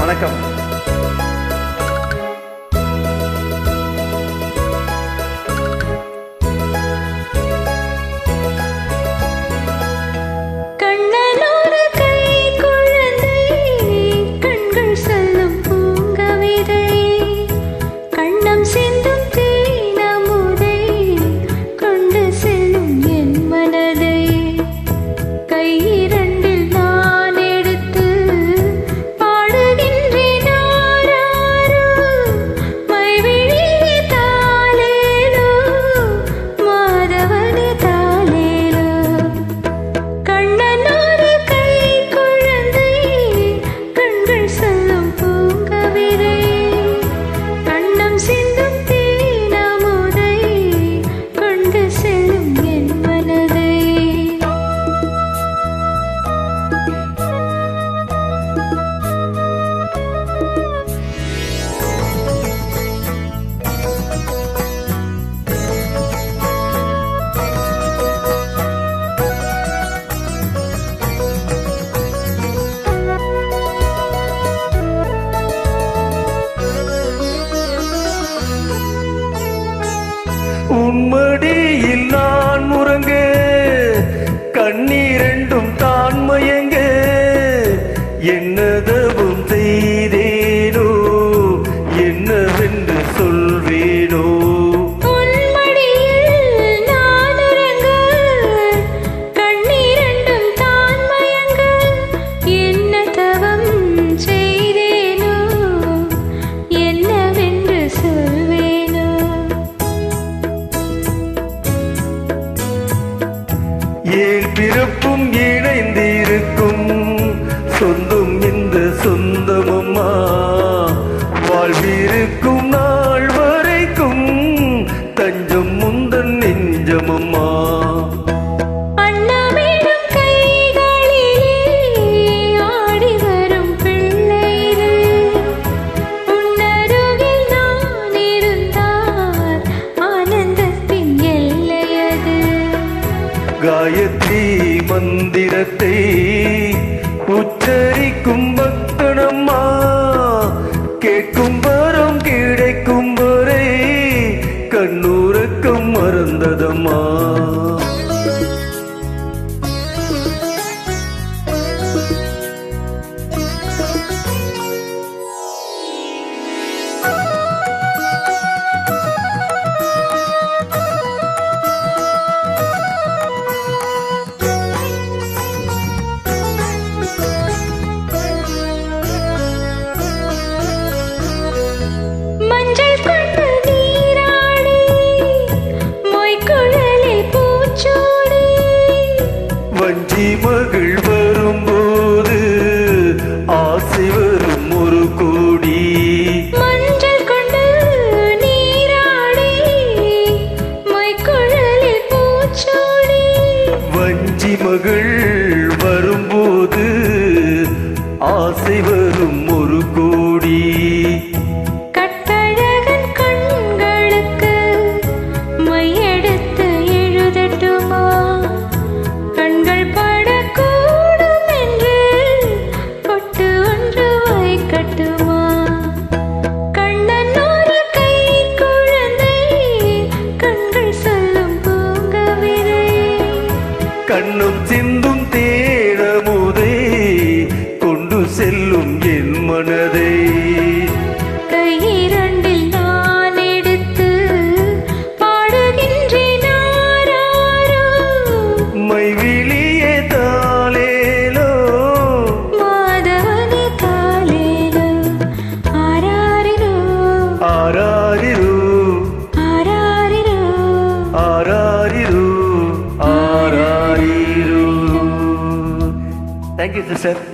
வணக்கம். உன்மடியில் நான் முறங்க கண்ணீரெண்டும் தான் மயங்க என்னதவும் செய்தேனோ என்னவென்று சொல்வேனோ. ஏழ் பிறப்பும் இணைந்திருக்கும் சொந்தம் இந்த சொந்தமம்மா வாழ்விருக்கும் நாள் வரைக்கும் தஞ்சம் முந்தன் நெஞ்சமம்மா. காயத்ரி மந்திரத்தை உச்சரிக்கும் பக்தனம்மா கேட்கும் வரம் கிடைக்கும் வரை கண்ணூரக்கம் மறந்ததம்மா. வஞ்சி மகள் வரும்போது ஆசை வரும் ஒரு கோடி மஞ்சள் கொண்டு நீராடி மைக்குழலில் பூச்சோடி. வஞ்சி மகள் வரும்போது ஆசை வரும் ஒரு கோடி. கட்டழகன் கண்களுக்கு மையெடுத்து எழுதட்டுமா கண்கள் படக்கூடும் என்று பொட்டு ஒன்று வைக்கட்டுமா. கண்ணன் ஒரு கை குழந்தை கண்கள் சொல்லும் பூங்கவிதை கண்ணும் சிந்தும் தேனமுதை கொண்டு செல்லும் என் மனதை. கையிரண்டில் நான் எடுத்து பாடுகின்றேன் ஆராரோ மைவிழியே தாளேலோ மாதவனே தாளேலோ ஆராரிரோ ஆராரிரோ ஆராரிரோ ஆராரிரோ ஆராரிரோ. Thank you, sister.